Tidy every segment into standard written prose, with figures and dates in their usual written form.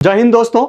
जय हिंद दोस्तों,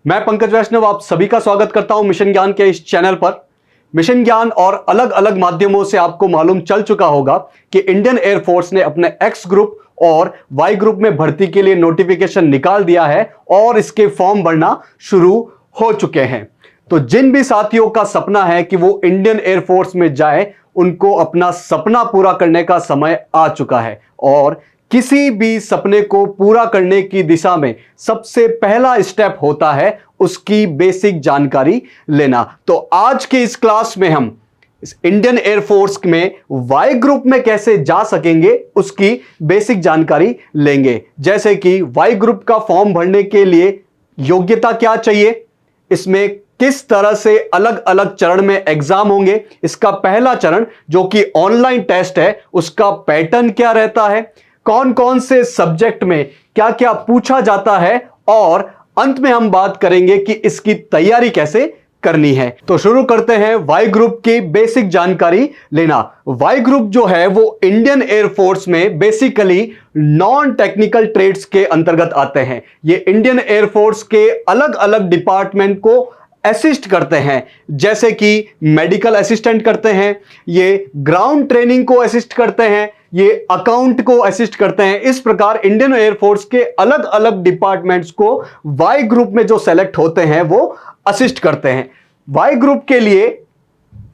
मैं पंकज वैष्णव आप सभी का स्वागत करता हूं मिशन ज्ञान के इस चैनल पर। मिशन ज्ञान और अलग अलग माध्यमों से आपको मालूम चल चुका होगा कि इंडियन एयरफोर्स ने अपने एक्स ग्रुप और वाई ग्रुप में भर्ती के लिए नोटिफिकेशन निकाल दिया है और इसके फॉर्म भरना शुरू हो चुके हैं। तो जिन भी साथियों का सपना है कि वो इंडियन एयरफोर्स में जाए, उनको अपना सपना पूरा करने का समय आ चुका है और किसी भी सपने को पूरा करने की दिशा में सबसे पहला स्टेप होता है उसकी बेसिक जानकारी लेना। तो आज के इस क्लास में हम इस इंडियन एयरफोर्स में वाई ग्रुप में कैसे जा सकेंगे उसकी बेसिक जानकारी लेंगे। जैसे कि वाई ग्रुप का फॉर्म भरने के लिए योग्यता क्या चाहिए, इसमें किस तरह से अलग अलग चरण में एग्जाम होंगे, इसका पहला चरण जो कि ऑनलाइन टेस्ट है उसका पैटर्न क्या रहता है, कौन कौन से सब्जेक्ट में क्या क्या पूछा जाता है और अंत में हम बात करेंगे कि इसकी तैयारी कैसे करनी है। तो शुरू करते हैं वाई ग्रुप की बेसिक जानकारी लेना। वाई ग्रुप जो है वो इंडियन एयरफोर्स में बेसिकली नॉन टेक्निकल ट्रेड्स के अंतर्गत आते हैं। ये इंडियन एयरफोर्स के अलग अलग डिपार्टमेंट को असिस्ट करते हैं, जैसे कि मेडिकल असिस्टेंट करते हैं, ये ग्राउंड ट्रेनिंग को असिस्ट करते हैं, ये अकाउंट को असिस्ट करते हैं। इस प्रकार इंडियन एयरफोर्स के अलग अलग डिपार्टमेंट्स को वाई ग्रुप में जो सेलेक्ट होते हैं वो असिस्ट करते हैं। वाई ग्रुप के लिए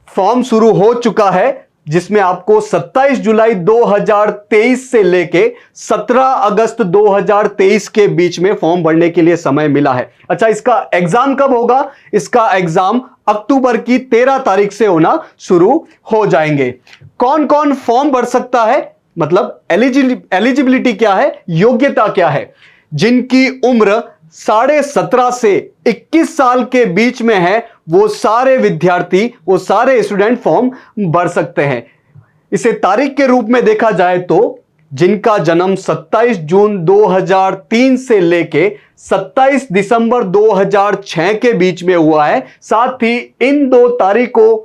फॉर्म शुरू हो चुका है, जिसमें आपको 27 जुलाई 2023 से लेके 17 अगस्त 2023 के बीच में फॉर्म भरने के लिए समय मिला है। अच्छा, इसका एग्जाम कब होगा? इसका एग्जाम अक्टूबर की 13 तारीख से होना शुरू हो जाएंगे। कौन कौन फॉर्म भर सकता है, मतलब एलिजिबिलिटी क्या है, योग्यता क्या है? जिनकी उम्र 17.5 से 21 साल के बीच में है वो सारे विद्यार्थी, वो सारे स्टूडेंट फॉर्म भर सकते हैं। इसे तारीख के रूप में देखा जाए तो जिनका जन्म 27 जून 2003 से लेके 27 दिसंबर 2006 के बीच में हुआ है, साथ ही इन दो तारीखों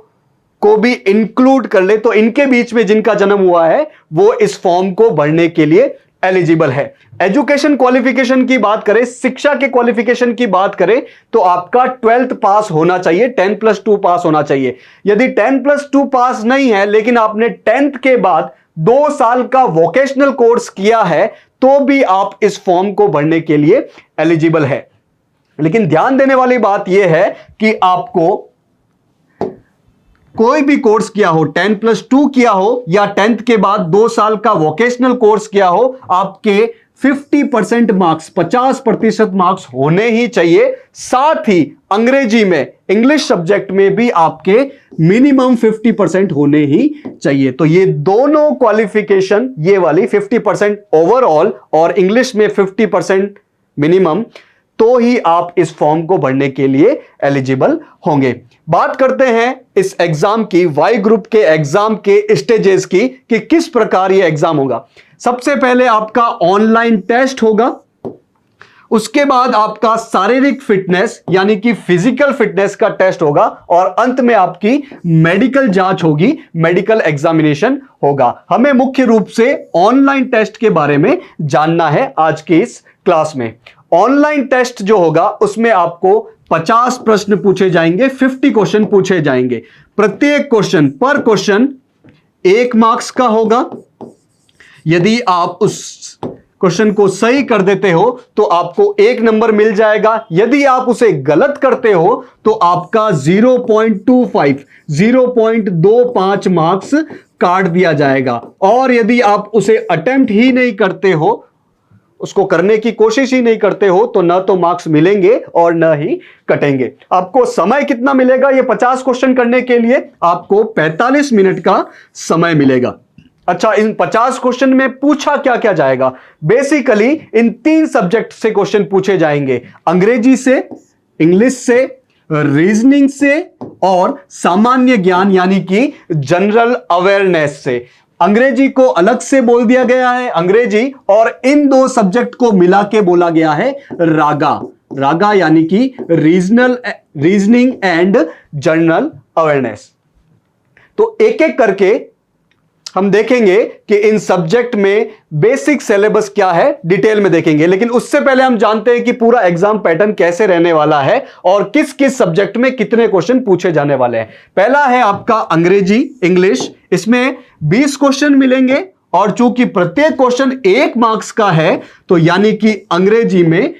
को भी इंक्लूड कर ले तो इनके बीच में जिनका जन्म हुआ है वो इस फॉर्म को भरने के लिए एलिजिबल है। एजुकेशन क्वालिफिकेशन की बात करें, शिक्षा के क्वालिफिकेशन की बात करें तो आपका 12th पास होना चाहिए, 10+2 पास होना चाहिए। यदि 10+2 पास नहीं है लेकिन आपने 10th के बाद 2 साल का वोकेशनल कोर्स किया है तो भी आप इस फॉर्म को भरने के लिए एलिजिबल है। लेकिन ध्यान देने वाली बात यह है कि आपको कोई भी कोर्स किया हो, 10+2 किया हो या 10th के बाद 2 साल का वोकेशनल कोर्स किया हो, आपके 50% मार्क्स, 50% मार्क्स होने ही चाहिए। साथ ही अंग्रेजी में, इंग्लिश सब्जेक्ट में भी आपके मिनिमम 50% होने ही चाहिए। तो ये दोनों क्वालिफिकेशन, ये वाली 50% ओवरऑल और इंग्लिश में 50% मिनिमम, तो ही आप इस फॉर्म को भरने के लिए एलिजिबल होंगे। बात करते हैं इस एग्जाम की, वाई ग्रुप के एग्जाम के स्टेजेस की, कि किस प्रकार यह एग्जाम होगा। सबसे पहले आपका ऑनलाइन टेस्ट होगा, उसके बाद आपका शारीरिक फिटनेस यानी कि फिजिकल फिटनेस का टेस्ट होगा और अंत में आपकी मेडिकल जांच होगी, मेडिकल एग्जामिनेशन होगा। हमें मुख्य रूप से ऑनलाइन टेस्ट के बारे में जानना है आज के इस क्लास में। ऑनलाइन टेस्ट जो होगा उसमें आपको 50 प्रश्न पूछे जाएंगे, 50 क्वेश्चन पूछे जाएंगे। प्रत्येक क्वेश्चन, पर क्वेश्चन 1 मार्क्स का होगा। यदि आप उस क्वेश्चन को सही कर देते हो तो आपको 1 नंबर मिल जाएगा। यदि आप उसे गलत करते हो तो आपका 0.25 मार्क्स काट दिया जाएगा। और यदि आप उसे अटेम्प्ट ही नहीं करते हो, उसको करने की कोशिश ही नहीं करते हो, तो न तो मार्क्स मिलेंगे और न ही कटेंगे। आपको समय कितना मिलेगा? ये 50 क्वेश्चन करने के लिए आपको 45 मिनट का समय मिलेगा। अच्छा, इन 50 क्वेश्चन में पूछा क्या क्या जाएगा? बेसिकली इन 3 सब्जेक्ट से क्वेश्चन पूछे जाएंगे, अंग्रेजी से, इंग्लिश से, रीजनिंग से और सामान्य ज्ञान यानी कि जनरल अवेयरनेस से। अंग्रेजी को अलग से बोल दिया गया है अंग्रेजी, और इन 2 सब्जेक्ट को मिला के बोला गया है रागा। रागा यानी कि रीजनिंग एंड जनरल अवेयरनेस। तो एक एक करके हम देखेंगे कि इन सब्जेक्ट में बेसिक सिलेबस क्या है, डिटेल में देखेंगे। लेकिन उससे पहले हम जानते हैं कि पूरा एग्जाम पैटर्न कैसे रहने वाला है और किस किस सब्जेक्ट में कितने क्वेश्चन पूछे जाने वाले हैं। पहला है आपका अंग्रेजी, इंग्लिश। इसमें 20 क्वेश्चन मिलेंगे और चूंकि प्रत्येक क्वेश्चन 1 मार्क्स का है, तो यानी कि अंग्रेजी में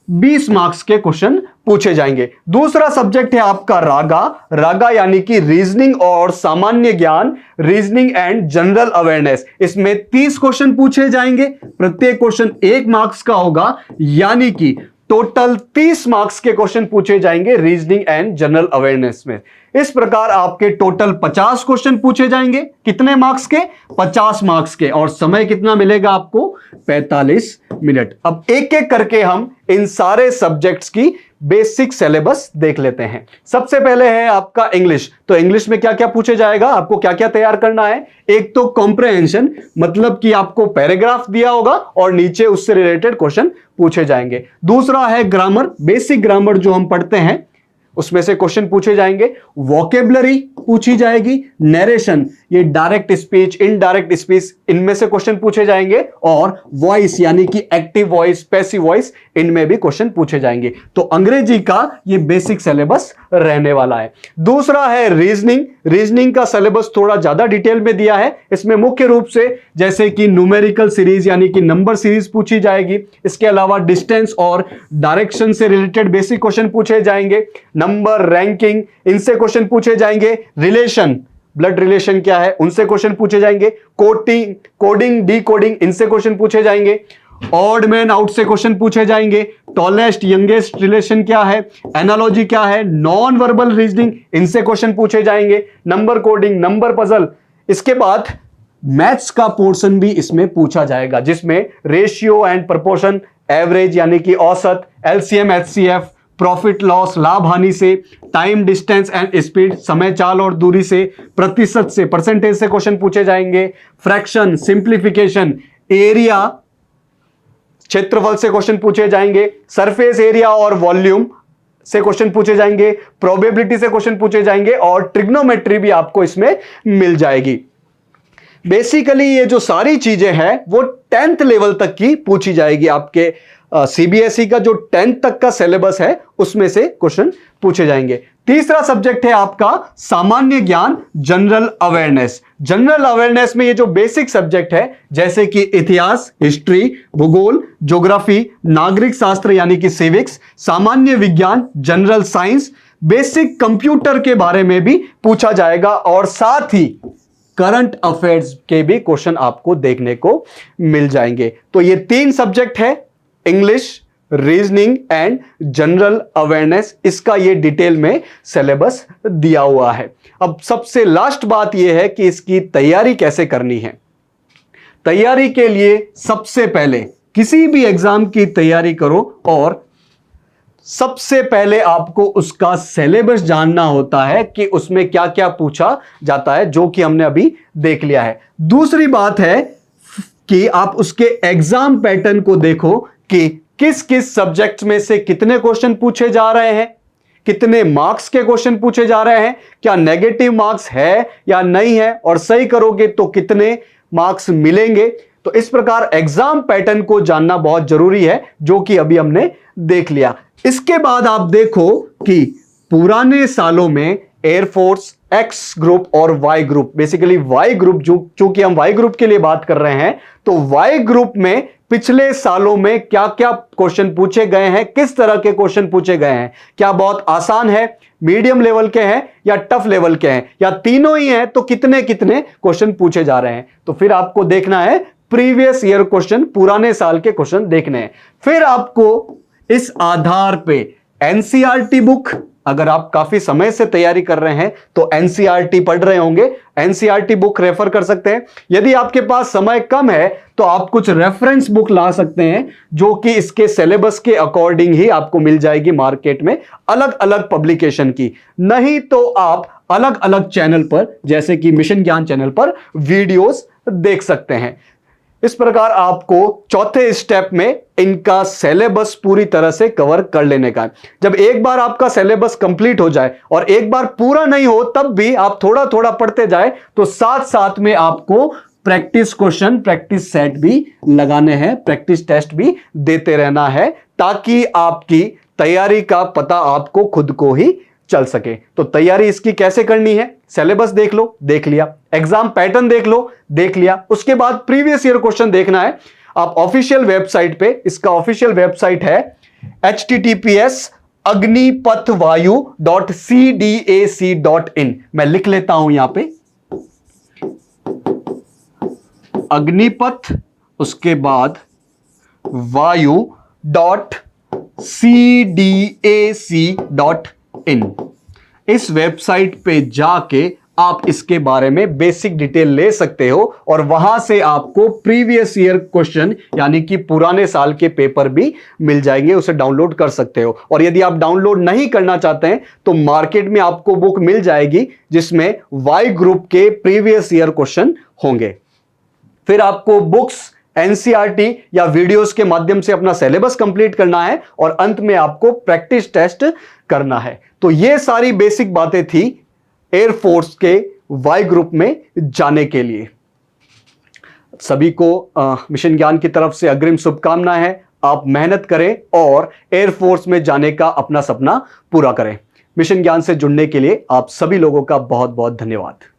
20 मार्क्स के क्वेश्चन पूछे जाएंगे। दूसरा सब्जेक्ट है आपका रागा। रागा यानी कि रीजनिंग और सामान्य ज्ञान, रीजनिंग एंड जनरल अवेयरनेस। इसमें 30 क्वेश्चन पूछे जाएंगे, प्रत्येक क्वेश्चन 1 मार्क्स का होगा, यानी कि टोटल 30 मार्क्स के क्वेश्चन पूछे जाएंगे रीजनिंग एंड जनरल अवेयरनेस में। इस प्रकार आपके टोटल 50 क्वेश्चन पूछे जाएंगे। कितने मार्क्स के? 50 मार्क्स के। और समय कितना मिलेगा आपको? 45 मिनट। अब एक एक करके हम इन सारे सब्जेक्ट्स की बेसिक सिलेबस देख लेते हैं। सबसे पहले है आपका इंग्लिश। तो इंग्लिश में क्या क्या पूछे जाएगा, आपको क्या क्या तैयार करना है? एक तो कॉम्प्रहेंशन, मतलब कि आपको पैराग्राफ दिया होगा और नीचे उससे रिलेटेड क्वेश्चन पूछे जाएंगे। दूसरा है ग्रामर, बेसिक ग्रामर जो हम पढ़ते हैं उसमें से क्वेश्चन पूछे जाएंगे। वोकेबलरी पूछी जाएगी। नरेशन, ये डायरेक्ट स्पीच, इनडायरेक्ट स्पीच, इनमें से क्वेश्चन पूछे जाएंगे। और वॉइस यानी कि एक्टिव वॉइस, पैसिव वॉइस, इनमें भी क्वेश्चन पूछे जाएंगे। तो अंग्रेजी का ये बेसिक सिलेबस रहने वाला है। दूसरा है रीजनिंग। रीजनिंग का सिलेबस थोड़ा ज्यादा डिटेल में दिया है। इसमें मुख्य रूप से जैसे कि न्यूमेरिकल सीरीज यानी कि नंबर सीरीज पूछी जाएगी। इसके अलावा डिस्टेंस और डायरेक्शन से रिलेटेड बेसिक क्वेश्चन पूछे जाएंगे। नंबर, रैंकिंग, इनसे क्वेश्चन पूछे जाएंगे। रिलेशन, ब्लड रिलेशन क्या है, उनसे क्वेश्चन पूछे जाएंगे। कोडिंग, डीकोडिंग, इनसे क्वेश्चन पूछे जाएंगे। ऑड मैन आउट से क्वेश्चन पूछे जाएंगे। टॉलेस्ट यंगेस्ट रिलेशन क्या है, एनालॉजी क्या है, नॉन वर्बल रीजनिंग, इनसे क्वेश्चन पूछे जाएंगे। Number coding, number puzzle. इसके बाद मैथ्स का पोर्शन भी इसमें पूछा जाएगा, जिसमें रेशियो एंड प्रोपोर्शन, एवरेज यानी कि औसत, एलसीएम, एचसीएफ, प्रॉफिट लॉस, लाभ हानि से, टाइम, डिस्टेंस एंड स्पीड, समय, चाल और दूरी से, प्रतिशत से, परसेंटेज से क्वेश्चन पूछे जाएंगे। फ्रैक्शन, सिंप्लीफिकेशन, एरिया, क्षेत्रफल से क्वेश्चन पूछे जाएंगे। सरफेस एरिया और वॉल्यूम से क्वेश्चन पूछे जाएंगे। प्रोबेबिलिटी से क्वेश्चन पूछे जाएंगे और ट्रिग्नोमेट्री भी आपको इसमें मिल जाएगी। बेसिकली ये जो सारी चीजें हैं वो 10th लेवल तक की पूछी जाएगी। आपके सीबीएसई का जो 10th तक का सिलेबस है उसमें से क्वेश्चन पूछे जाएंगे। तीसरा सब्जेक्ट है आपका सामान्य ज्ञान, जनरल अवेयरनेस। जनरल अवेयरनेस में ये जो बेसिक सब्जेक्ट है जैसे कि इतिहास, हिस्ट्री, भूगोल, ज्योग्राफी, नागरिक शास्त्र यानी कि सिविक्स, सामान्य विज्ञान, जनरल साइंस, बेसिक कंप्यूटर के बारे में भी पूछा जाएगा और साथ ही करंट अफेयर्स के भी क्वेश्चन आपको देखने को मिल जाएंगे। तो ये 3 सब्जेक्ट है, English, reasoning and general awareness. इसका ये डिटेल में सिलेबस दिया हुआ है। अब सबसे लास्ट बात यह है कि इसकी तैयारी कैसे करनी है। तैयारी के लिए सबसे पहले किसी भी एग्जाम की तैयारी करो और सबसे पहले आपको उसका सिलेबस जानना होता है कि उसमें क्या क्या पूछा जाता है, जो कि हमने अभी देख लिया है। दूसरी बात है कि आप उसके एग्जाम पैटर्न को देखो कि किस किस सब्जेक्ट में से कितने क्वेश्चन पूछे जा रहे हैं, कितने मार्क्स के क्वेश्चन पूछे जा रहे हैं, क्या नेगेटिव मार्क्स है या नहीं है, और सही करोगे तो कितने मार्क्स मिलेंगे। तो इस प्रकार एग्जाम पैटर्न को जानना बहुत जरूरी है, जो कि अभी हमने देख लिया। इसके बाद आप देखो कि पुराने सालों में एयरफोर्स एक्स ग्रुप और Y group, basically Y group, जो चूंकि हम वाई ग्रुप के लिए बात कर रहे हैं, तो वाई ग्रुप में पिछले सालों में क्या क्या क्वेश्चन पूछे गए हैं, किस तरह के क्वेश्चन पूछे गए हैं, क्या बहुत आसान है, मीडियम लेवल के हैं या टफ लेवल के हैं, या तीनों ही हैं, तो कितने कितने क्वेश्चन पूछे जा रहे हैं। तो फिर आपको देखना है प्रीवियस ईयर क्वेश्चन, पुराने साल के क्वेश्चन देखने हैं। फिर आपको इस आधार पे एनसीईआरटी बुक, अगर आप काफी समय से तैयारी कर रहे हैं तो एनसीईआरटी पढ़ रहे होंगे, एनसीईआरटी बुक रेफर कर सकते हैं। यदि आपके पास समय कम है तो आप कुछ रेफरेंस बुक ला सकते हैं, जो कि इसके सिलेबस के अकॉर्डिंग ही आपको मिल जाएगी मार्केट में, अलग अलग पब्लिकेशन की। नहीं तो आप अलग अलग चैनल पर, जैसे कि मिशन ज्ञान चैनल पर वीडियोस देख सकते हैं। इस प्रकार आपको चौथे स्टेप में इनका सिलेबस पूरी तरह से कवर कर लेने का है। जब एक बार आपका सिलेबस कंप्लीट हो जाए और एक बार पूरा नहीं हो तब भी आप थोड़ा थोड़ा पढ़ते जाए, तो साथ साथ में आपको प्रैक्टिस क्वेश्चन, प्रैक्टिस सेट भी लगाने हैं, प्रैक्टिस टेस्ट भी देते रहना है, ताकि आपकी तैयारी का पता आपको खुद को ही चल सके। तो तैयारी इसकी कैसे करनी है, सिलेबस देख लो, देख लिया, एग्जाम पैटर्न देख लो, देख लिया, उसके बाद प्रीवियस ईयर क्वेश्चन देखना है। आप ऑफिशियल वेबसाइट पे, इसका ऑफिशियल वेबसाइट है https://agnipatvayu.cdac.in। मैं लिख लेता हूं यहां पे, अग्निपथ उसके बाद vayu.cdac.in। इस वेबसाइट पे जाके आप इसके बारे में बेसिक डिटेल ले सकते हो और वहां से आपको प्रीवियस ईयर क्वेश्चन यानी कि पुराने साल के पेपर भी मिल जाएंगे, उसे डाउनलोड कर सकते हो। और यदि आप डाउनलोड नहीं करना चाहते हैं तो मार्केट में आपको बुक मिल जाएगी जिसमें वाई ग्रुप के प्रीवियस ईयर क्वेश्चन होंगे। फिर आपको बुक्स, एनसीईआरटी या वीडियोस के माध्यम से अपना सिलेबस कंप्लीट करना है और अंत में आपको प्रैक्टिस टेस्ट करना है। तो ये सारी बेसिक बातें थी एयरफोर्स के वाई ग्रुप में जाने के लिए। सभी को मिशन ज्ञान की तरफ से अग्रिम शुभकामनाएं हैं। आप मेहनत करें और एयरफोर्स में जाने का अपना सपना पूरा करें। मिशन ज्ञान से जुड़ने के लिए आप सभी लोगों का बहुत बहुत धन्यवाद।